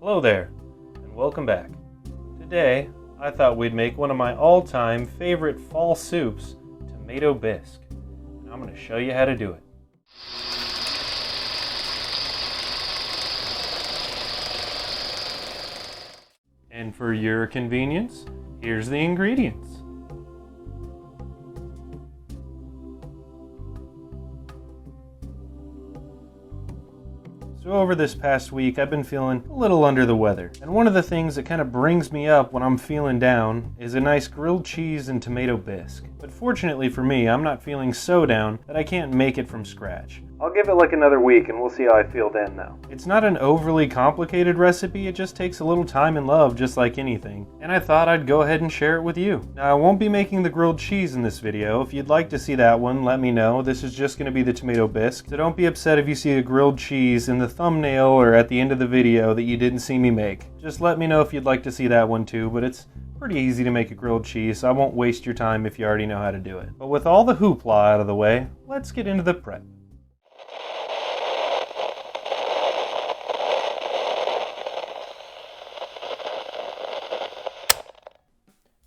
Hello there, and welcome back. Today, I thought we'd make one of my all-time favorite fall soups, tomato bisque. And I'm going to show you how to do it. And for your convenience, here's the ingredients. So over this past week, I've been feeling a little under the weather. And one of the things that kind of brings me up when I'm feeling down is a nice grilled cheese and tomato bisque. But fortunately for me, I'm not feeling so down that I can't make it from scratch. I'll give it like another week and we'll see how I feel then though. It's not an overly complicated recipe, it just takes a little time and love just like anything. And I thought I'd go ahead and share it with you. Now I won't be making the grilled cheese in this video. If you'd like to see that one, let me know. This is just going to be the tomato bisque. So don't be upset if you see a grilled cheese in the thumbnail or at the end of the video that you didn't see me make. Just let me know if you'd like to see that one too, but it's pretty easy to make a grilled cheese, so I won't waste your time if you already know how to do it. But with all the hoopla out of the way, let's get into the prep.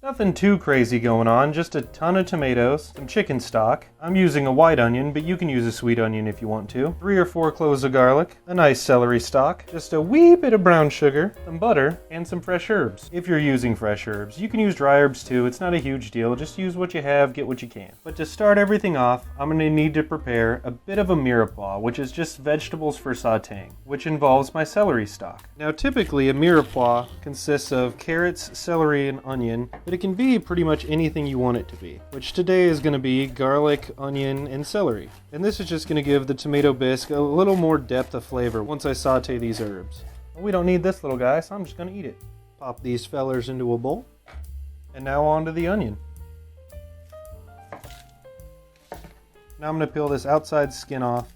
Nothing too crazy going on, just a ton of tomatoes, some chicken stock. I'm using a white onion, but you can use a sweet onion if you want to. 3 or 4 cloves of garlic, a nice celery stalk, just a wee bit of brown sugar, some butter, and some fresh herbs. If you're using fresh herbs, you can use dry herbs too. It's not a huge deal, just use what you have, get what you can. But to start everything off, I'm going to need to prepare a bit of a mirepoix, which is just vegetables for sautéing, which involves my celery stalk. Now typically a mirepoix consists of carrots, celery, and onion, but it can be pretty much anything you want it to be, which today is going to be garlic, onion, and celery. And this is just going to give the tomato bisque a little more depth of flavor once I saute these herbs. We don't need this little guy, so I'm just going to eat it. Pop these fellers into a bowl. And now on to the onion. Now I'm going to peel this outside skin off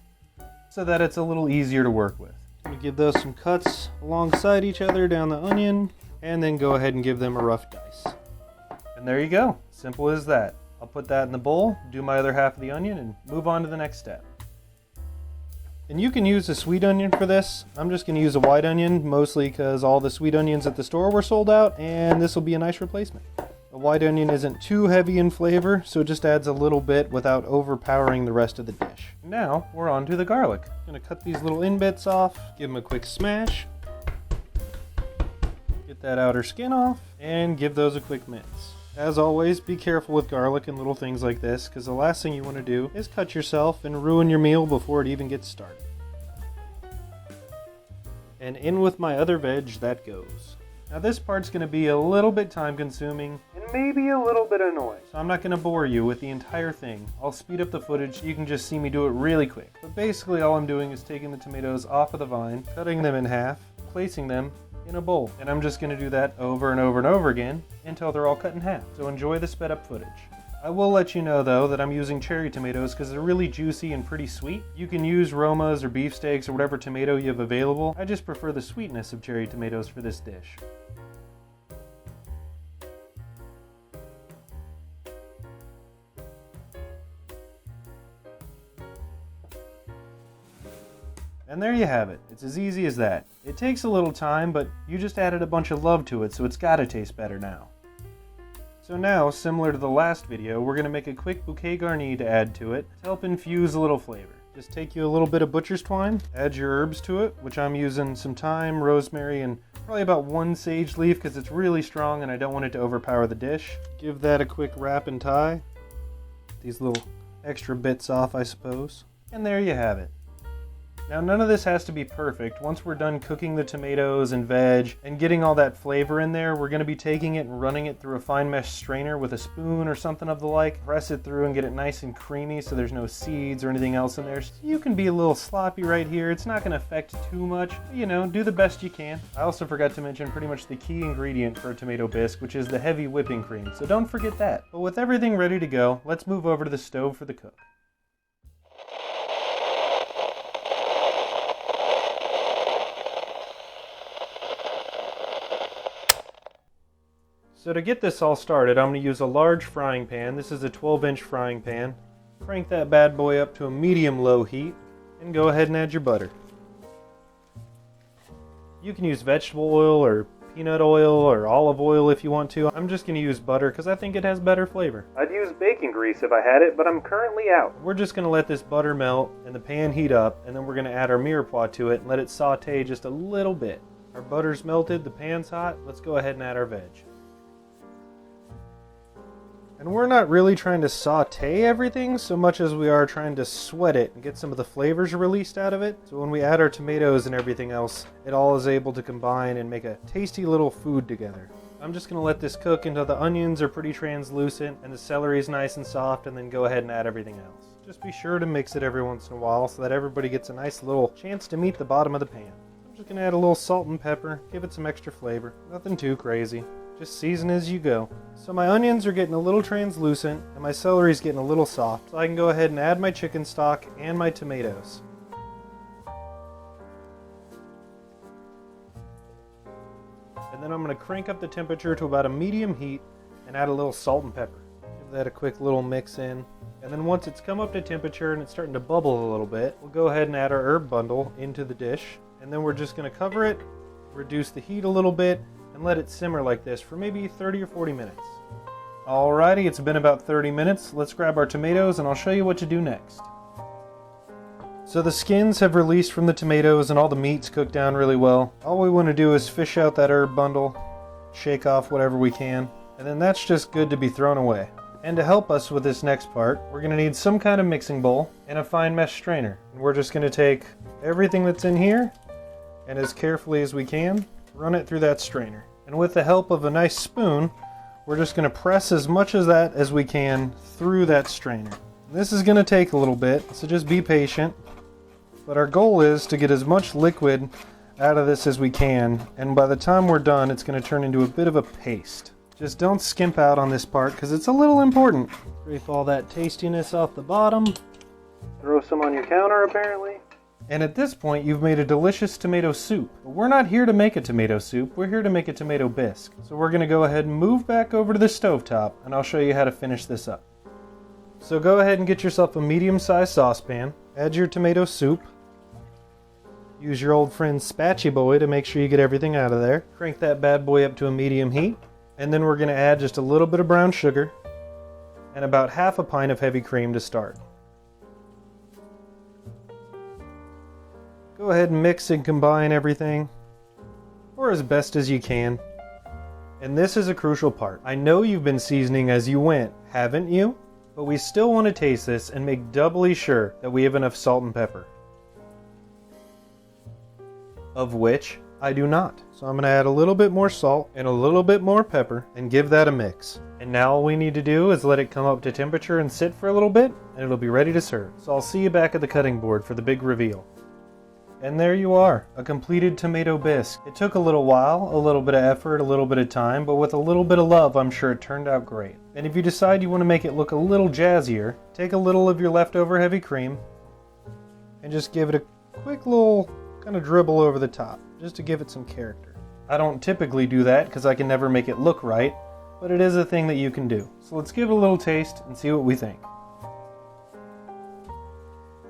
so that it's a little easier to work with. I'm going to give those some cuts alongside each other down the onion, and then go ahead and give them a rough dice. And there you go, simple as that. I'll put that in the bowl, do my other half of the onion, and move on to the next step. And you can use a sweet onion for this. I'm just going to use a white onion, mostly because all the sweet onions at the store were sold out, and this will be a nice replacement. The white onion isn't too heavy in flavor, so it just adds a little bit without overpowering the rest of the dish. Now, we're on to the garlic. I'm going to cut these little end bits off, give them a quick smash, get that outer skin off, and give those a quick mince. As always, be careful with garlic and little things like this, because the last thing you want to do is cut yourself and ruin your meal before it even gets started. And in with my other veg that goes. Now this part's going to be a little bit time consuming and maybe a little bit annoying, so I'm not going to bore you with the entire thing. I'll speed up the footage so you can just see me do it really quick. But basically all I'm doing is taking the tomatoes off of the vine, cutting them in half, placing them in a bowl. And I'm just going to do that over and over and over again until they're all cut in half. So enjoy the sped up footage. I will let you know though that I'm using cherry tomatoes because they're really juicy and pretty sweet. You can use Romas or beefsteaks or whatever tomato you have available. I just prefer the sweetness of cherry tomatoes for this dish. And there you have it. It's as easy as that. It takes a little time, but you just added a bunch of love to it, so it's gotta taste better now. So now, similar to the last video, we're gonna make a quick bouquet garni to add to it to help infuse a little flavor. Just take you a little bit of butcher's twine, add your herbs to it, which I'm using some thyme, rosemary, and probably about 1 sage leaf because it's really strong and I don't want it to overpower the dish. Give that a quick wrap and tie. These little extra bits off, I suppose. And there you have it. Now none of this has to be perfect. Once we're done cooking the tomatoes and veg and getting all that flavor in there, we're going to be taking it and running it through a fine mesh strainer with a spoon or something of the like. Press it through and get it nice and creamy so there's no seeds or anything else in there. So you can be a little sloppy right here. It's not going to affect too much. But, you know, do the best you can. I also forgot to mention pretty much the key ingredient for a tomato bisque, which is the heavy whipping cream. So don't forget that. But with everything ready to go, let's move over to the stove for the cook. So to get this all started, I'm going to use a large frying pan. This is a 12-inch frying pan. Crank that bad boy up to a medium-low heat and go ahead and add your butter. You can use vegetable oil or peanut oil or olive oil if you want to. I'm just going to use butter because I think it has better flavor. I'd use bacon grease if I had it, but I'm currently out. We're just going to let this butter melt and the pan heat up, and then we're going to add our mirepoix to it and let it saute just a little bit. Our butter's melted, the pan's hot, let's go ahead and add our veg. And we're not really trying to saute everything so much as we are trying to sweat it and get some of the flavors released out of it. So when we add our tomatoes and everything else, it all is able to combine and make a tasty little food together. I'm just going to let this cook until the onions are pretty translucent and the celery is nice and soft, and then go ahead and add everything else. Just be sure to mix it every once in a while so that everybody gets a nice little chance to meet the bottom of the pan. I'm just going to add a little salt and pepper, give it some extra flavor. Nothing too crazy. Just season as you go. So my onions are getting a little translucent and my celery's getting a little soft. So I can go ahead and add my chicken stock and my tomatoes. And then I'm going to crank up the temperature to about a medium heat and add a little salt and pepper. Give that a quick little mix in. And then once it's come up to temperature and it's starting to bubble a little bit, we'll go ahead and add our herb bundle into the dish. And then we're just going to cover it, reduce the heat a little bit, and let it simmer like this for maybe 30 or 40 minutes. Alrighty, it's been about 30 minutes. Let's grab our tomatoes and I'll show you what to do next. So the skins have released from the tomatoes and all the meat's cooked down really well. All we want to do is fish out that herb bundle, shake off whatever we can, and then that's just good to be thrown away. And to help us with this next part, we're going to need some kind of mixing bowl and a fine mesh strainer. And we're just going to take everything that's in here and as carefully as we can, run it through that strainer. And with the help of a nice spoon, we're just going to press as much of that as we can through that strainer. This is going to take a little bit, so just be patient. But our goal is to get as much liquid out of this as we can, and by the time we're done, it's going to turn into a bit of a paste. Just don't skimp out on this part because it's a little important. Scrape all that tastiness off the bottom. Throw some on your counter apparently. And at this point, you've made a delicious tomato soup. But we're not here to make a tomato soup, we're here to make a tomato bisque. So we're going to go ahead and move back over to the stovetop, and I'll show you how to finish this up. So go ahead and get yourself a medium-sized saucepan, add your tomato soup, use your old friend Spatchy Boy to make sure you get everything out of there. Crank that bad boy up to a medium heat, and then we're going to add just a little bit of brown sugar and about half a pint of heavy cream to start. Go ahead and mix and combine everything, or as best as you can. And this is a crucial part. I know you've been seasoning as you went, haven't you? But we still want to taste this and make doubly sure that we have enough salt and pepper. Of which I do not. So I'm going to add a little bit more salt and a little bit more pepper and give that a mix. And now all we need to do is let it come up to temperature and sit for a little bit, and it'll be ready to serve. So I'll see you back at the cutting board for the big reveal. And there you are, a completed tomato bisque. It took a little while, a little bit of effort, a little bit of time, but with a little bit of love, I'm sure it turned out great. And if you decide you want to make it look a little jazzier, take a little of your leftover heavy cream and just give it a quick little kind of dribble over the top, just to give it some character. I don't typically do that because I can never make it look right, but it is a thing that you can do. So let's give it a little taste and see what we think.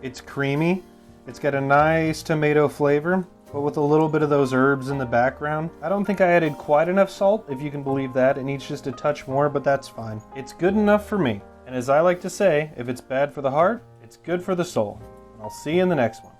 It's creamy. It's got a nice tomato flavor, but with a little bit of those herbs in the background. I don't think I added quite enough salt, if you can believe that. It needs just a touch more, but that's fine. It's good enough for me. And as I like to say, if it's bad for the heart, it's good for the soul. And I'll see you in the next one.